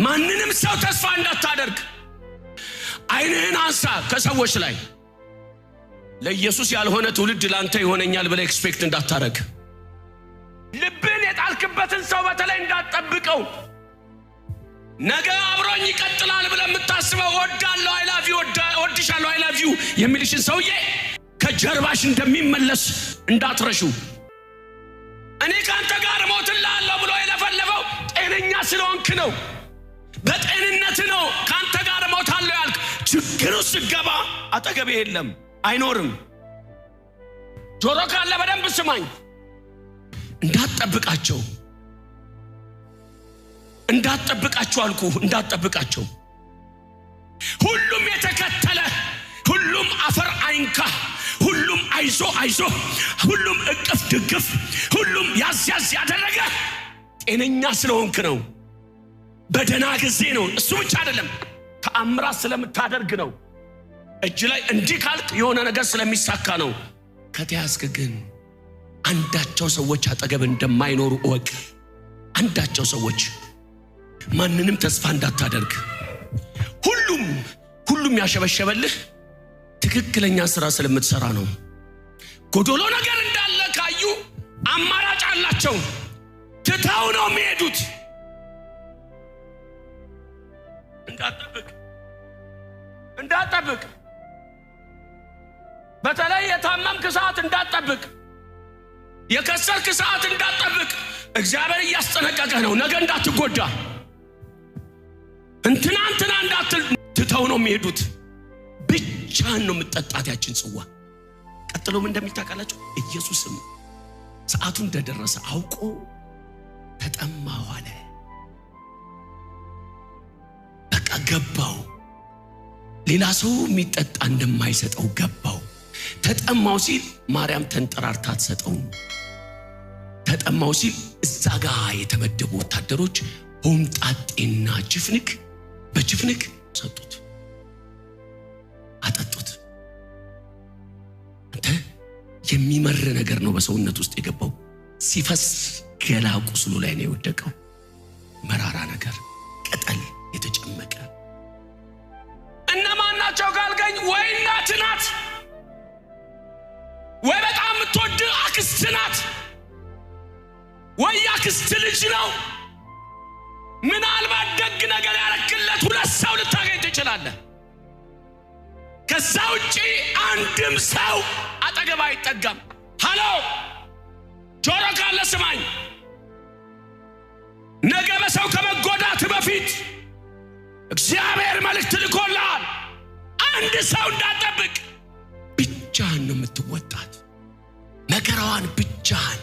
ማንንም ሰው ተስፋ እንዳታደርግ አይንህን አንሳ ከሰዎች ላይ ለኢየሱስ ያልሆነ ትውልድ ላንተ ይሆነኛል ብለ ኤክስፔክት እንዳታረግ ልብን የጣልክበትን ሰው በተለይ እንዳትጠብቀው ነገ አብሮኝ ይቀጥላል ብለ የምታስበው ወዳለው አይ ላቭ ዩ ወድሻለሁ አይ ላቭ ዩ የሚልሽን ሰውዬ ከጀርባሽ እንደሚመለስ እንዳትረሹ እኔ ካንተ ጋር ሞትልሃለሁ ብሎ የለፈለፈው ጤነኛ ስለሆንክ ነው በጤንነት ነው ካንተ ጋር ሞታለሁ ያልክ ችግሩ ሲገባ አጠገቤ የለም አይኖርም ጆሮ ካለ በደንብ ስማኝ እንዳትጠብቃቸው አልኩ እንዳትጠብቃቸው ሁሉም የተከተለ ሁሉም አፈር አይንካ ሁሉም አይዞ ሁሉም እቅፍ ድግፍ ሁሉም ያዝ ያደረገ ጤነኛ ስለሆንክ ነው በደና ጊዜ ነው እሱ ብቻ አይደለም ተአምራት ስለምታደርግ ነው እጅ ላይ እንዲህ ካልክ የሆነ ነገር ስለሚሳካ ነው ከተያዝክ ግን አንዳቸው ሰዎች አጠገብ እንደማይኖሩ ወቅ አንዳቸው ሰዎች ማንንም ተስፋ እንዳታደርግ ሁሉም ያሸበሸበልህ ትክክለኛ ስራ ስለምትሰራ ነው ጎዶሎ ነገር እንዳለ ካዩ አማራጭ አላቸው ትታው ነው የሚሄዱት እንዳትጠብቅ በተለይ የታመምክ ሰዓት እንዳትጠብቅ የከሰርክ ሰዓት እንዳትጠብቅ እግዚአብሔር ያስጠነቀቀ ነው ነገ እንዳትጎዳ እንትና እንዳትል ትታው ነው የሚሄዱት ብቻን ነው የምትጠጣት ያችን ጽዋ ቀጥሎም እንደሚታቃላችሁ ኢየሱስም ሰዓቱ እንደደረሰ አውቆ ተጠማው አለ በቃ ገባው ሌላ ሰው የሚጠጣ እንደማይሰጠው ገባው ተጠማው ሲል ማርያም ተንጠራርታ ተሰጠው ተጠማው ሲል እዛ ጋር የተመደቡ ወታደሮች ሆምጣጤና በጅፍንክ ሰጡት አጠጡት አንተ የሚመር ነገር ነው በሰውነት ውስጥ የገባው ሲፈስ ገላ ቁስሉ ላይ ነው የወደቀው መራራ ነገር ቅጠል የተጨመቀ እነማናቸው ካልገኝ ወይ እናት ናት ወይ በጣም የምትወድ አክስት ናት ወይ አክስት ልጅ ነው ምናልባት ደግ ነገር ያረክለት ሁለት ሰው ልታገኝ ትችላለህ ከዛ ውጪ አንድም ሰው አጠገብ አይጠጋም ሃሎ ጆሮ ካለ ስማኝ ነገ በሰው ከመጎዳት በፊት እግዚአብሔር መልእክት ልኮልሃል አንድ ሰው እንዳትጠብቅ ብቻህን ነው የምትወጣት መከራዋን ብቻህን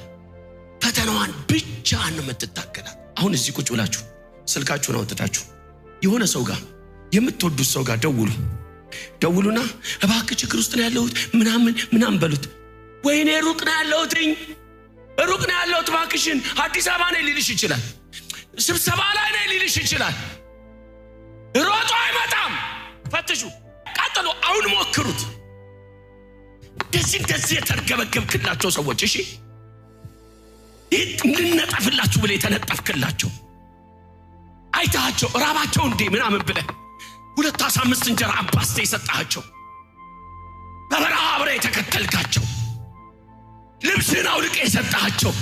ፈተናዋን ብቻህን ነው የምትታገላት አሁን እዚህ ቁጭ ብላችሁ ስልካችሁን አውጥታችሁ የሆነ ሰው ጋር የምትወዱት ሰው ጋር ደውሉና እባክህ ችግር ውስጥ ነው ያለሁት ምናምን በሉት ወይኔ ሩቅ ነው ያለሁት እባክሽን አዲስ አበባ ነኝ ሊልሽ ይችላል ስብሰባ ላይ ነኝ ሊልሽ ይችላል ሮጦ አይመጣም ፈትሹ ቀጥሉ አሁን ሞክሩት እንደዚህ የተርገበገብክላቸው ሰዎች እሺ እንነጠፍላችሁ ብለ የተነጠፍክላቸው አይታቸው ራባቸው እንዴ ምናምን ብለ 2 ዓሣ 5 እንጀራ አባስተ የሰጣቸው በበረሃ አብረ የተከተልካቸው ልብስን አውልቀ የሰጣቸው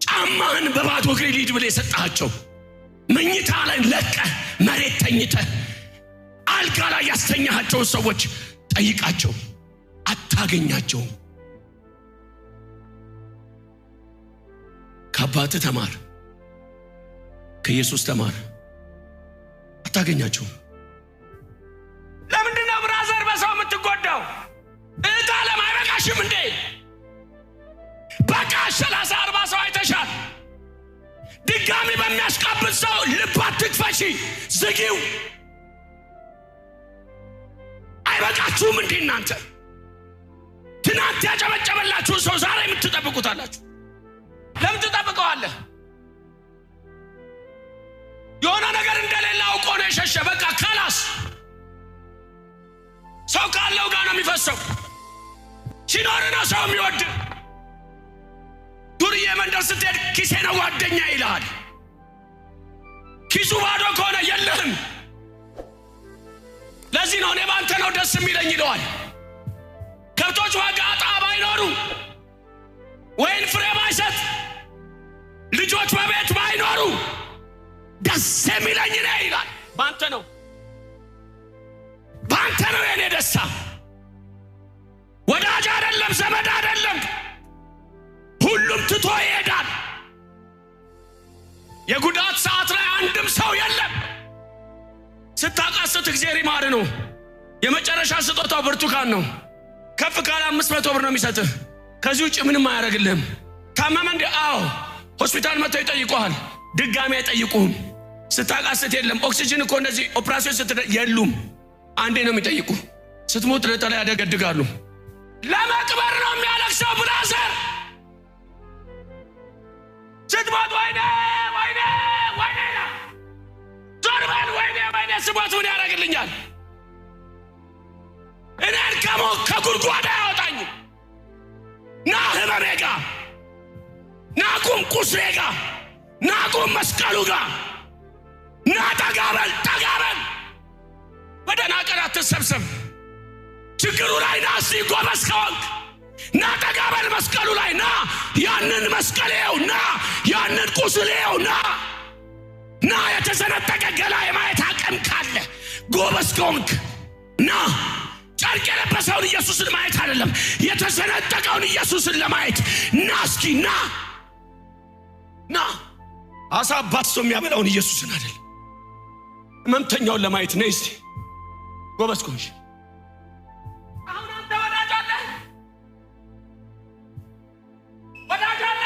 ጫማን በባዶ እግር ሊድ ብለ የሰጣቸው መኝታ ላይ ለቀ መሬት ተኝተ አልጋ ላይ ያስተኛቸው ሰዎች ጠይቃቸው አታገኛቸው ከአባት ተማር ከኢየሱስ ተማር አታገኛቸው ለምንድነው ብራዘር በሰው የምትጎዳው እታ ለማይበቃሽም እንዴ በቃ 30-40 ሰው አይተሻል ድጋሚ በሚያሽቃብጥ ሰው ልብ አትክፈሺ ዝጊው አይበቃችሁም እንዴ እናንተ ትናንት ያጨበጨበላችሁ ሰው ዛሬ የምትጠብቁታላችሁ ለምን ትጠብቀዋለህ የሆነ ነገር እንደሌለ አውቆ ነው የሸሸ በቃ ካላስ ሰው ካለው ጋር ነው የሚፈሰው ሲኖር ነው ሰው የሚወድ ዱርዬ መንደር ስትሄድ ኪሴ ነው ጓደኛ ይልሃል ኪሱ ባዶ ከሆነ የለህም። ለዚህ ነው እኔ ባንተ ነው ደስ የሚለኝ ይለዋል። ከብቶች ዋጋ አጣ ባይኖሩ ወይን ፍሬ ባይሰጥ ልጆች በቤት ባይኖሩ ደስ የሚለኝ ነው ይላል። ባንተ ነው የኔ ደስታ። ወዳጅ አይደለም፣ ዘመድ አይደለም፣ ሁሉም ትቶ ይሄዳል። የጉዳት ሰዓት ላይ አንድም ሰው የለም። ስታቃስት እግዚአብሔር ይማር ነው። የመጨረሻ ስጦታው ብርቱካን ነው። ከፍ ካለ 500 ብር ነው የሚሰጥህ። ከዚህ ውጭ ምንም አያደርግልህም። ታመመ እንዴ? አዎ። ሆስፒታል መጥተው ይጠይቁሃል። ድጋሚ አይጠይቁህም። ስታቃስት የለም። ኦክሲጅን እኮ እንደዚህ ኦፕራሲዮን ስትደርግ የሉም። አንዴ ነው የሚጠይቁ። ስትሞት ለጠላ ያደገድጋሉ። ለመቅበር ነው የሚያለቅሰው ብራዘር። ስትሞት ወይኔ ወይኔ ወይኔ ዞር በል ወይኔ ወይኔ ስሞት ምን ያደርግልኛል? እኔን ከጉድጓድ አያወጣኝም። ና ህመሜ ጋ፣ ና ቁም ቁስሌ ጋ፣ ና ቁም መስቀሉ ጋ፣ ና ጠጋበል ጠጋበል። በደህና ቀን አትሰብሰብ። ችግሩ ላይ ና እስቲ ጎበዝ ከሆንክ ና ጠጋበል መስቀሉ ላይ ና። ያንን መስቀሌው ና፣ ያንን ቁስሌው ና የተሰነጠቀ ገላ የማየት አቅም ካለ ጎበዝ ከሆንክ ና። ጨርቅ የለበሰውን ኢየሱስን ማየት አይደለም፣ የተሰነጠቀውን ኢየሱስን ለማየት ና እስኪ ና። አሳ ባሶ የሚያበላውን ኢየሱስን አይደለም፣ ህመምተኛውን ለማየት ነይ እስቲ ጎበዝ ከሆንሽ። አሁን አንተ ወዳጅ አለ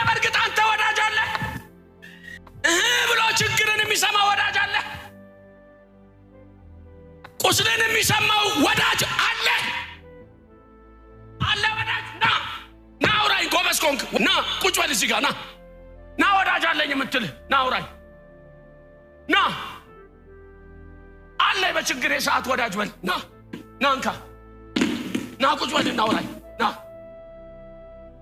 በርግጥ አንተ ወዳጅ አለ ብሎ ችግርን የሚሰማ ወዳጅ አለ። ቁስልን የሚሰማው ወዳጅ አለ ወዳጅ። ና አውራኝ ጎበዝ ከሆንክ ና ቁጭ በል እዚህ ጋር ና ወዳጅ አለኝ የምትል ና አውራኝ ና አለ በችግሬ ሰዓት ወዳጅ በል ና እንካ ና ቁጭ በል ና አውራኝ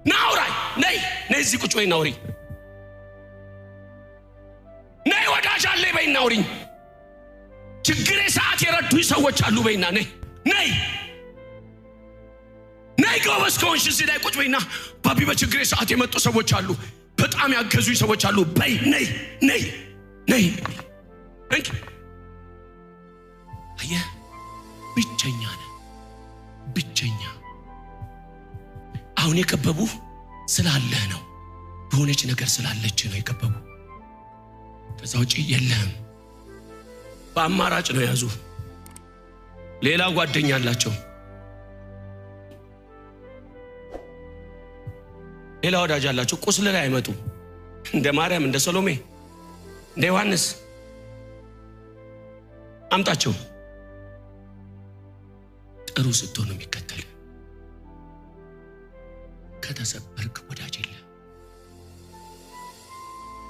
ና አውራኝ ነይ እዚህ ቁጭ በይ ና አውሪኝ ነይ ወዳጅ አለ በይ ና አውሪኝ። ችግሬ ሰዓት የረዱኝ ሰዎች አሉ በይና ነይ ጎበዝ ከሆንሽ እዚህ ላይ ቁጭ በይና ባቢ በችግሬ ሰዓት የመጡ ሰዎች አሉ፣ በጣም ያገዙኝ ሰዎች አሉ በይ ነይ እንኪ። አየህ ብቸኛ ነህ ብቸኛ። አሁን የከበቡ ስላለህ ነው፣ የሆነች ነገር ስላለች ነው የከበቡ። ከዛ ውጪ የለህም። በአማራጭ ነው ያዙ። ሌላ ጓደኛ አላቸው፣ ሌላ ወዳጅ አላቸው። ቁስል ላይ አይመጡ። እንደ ማርያም፣ እንደ ሰሎሜ፣ እንደ ዮሐንስ አምጣቸው። ጥሩ ስትሆን ነው የሚከተል። ከተሰበርክ ወዳጅ የለ።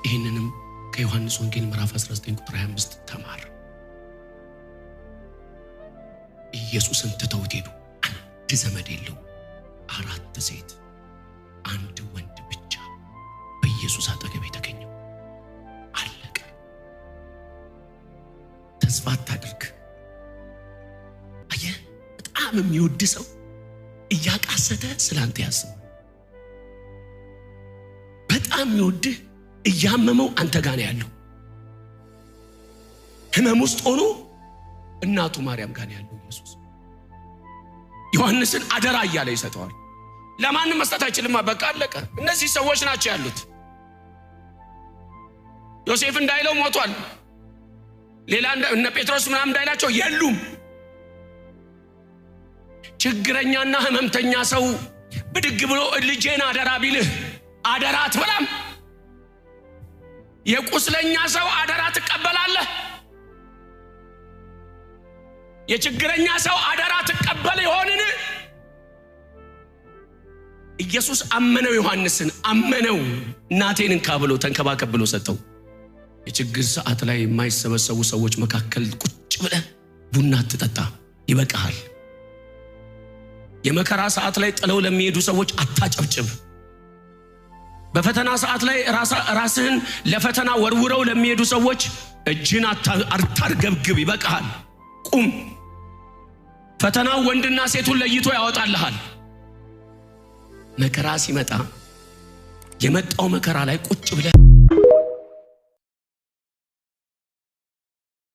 ይህንንም ከዮሐንስ ወንጌል ምዕራፍ 19 ቁጥር 25 ተማር። ኢየሱስን ትተውት ሄዱ። አንድ ዘመድ የለው፣ 4 ሴት፣ 1 ወንድ ብቻ በኢየሱስ አጠገብ የተገኘው። አለቀ። ተስፋ አታድርግ። አየህ፣ በጣም የሚወድ ሰው እያቃሰተ ስላንተ ያስባል። በጣም የሚወድህ እያመመው አንተ ጋር ነው ያለው። ህመም ውስጥ ሆኖ እናቱ ማርያም ጋር ያለው ኢየሱስ ዮሐንስን አደራ እያለ ይሰጠዋል። ለማንም መስጠት አይችልም። በቃ አለቀ። እነዚህ ሰዎች ናቸው ያሉት። ዮሴፍ እንዳይለው ሞቷል። ሌላ እነ ጴጥሮስ ምናምን እንዳይላቸው የሉም። ችግረኛና ህመምተኛ ሰው ብድግ ብሎ ልጄን አደራ ቢልህ አደራ አትበላም። የቁስለኛ ሰው አደራ ትቀበላለህ? የችግረኛ ሰው አደራ ትቀበል ይሆንን? ኢየሱስ አመነው፣ ዮሐንስን አመነው። እናቴን እንካ ብሎ ተንከባከብ ብሎ ሰጠው። የችግር ሰዓት ላይ የማይሰበሰቡ ሰዎች መካከል ቁጭ ብለህ ቡና አትጠጣ፣ ይበቃሃል። የመከራ ሰዓት ላይ ጥለው ለሚሄዱ ሰዎች አታጨብጭብ። በፈተና ሰዓት ላይ ራስህን ለፈተና ወርውረው ለሚሄዱ ሰዎች እጅን አታርገብግብ ይበቃል ቁም ፈተናው ወንድና ሴቱን ለይቶ ያወጣልሃል መከራ ሲመጣ የመጣው መከራ ላይ ቁጭ ብለህ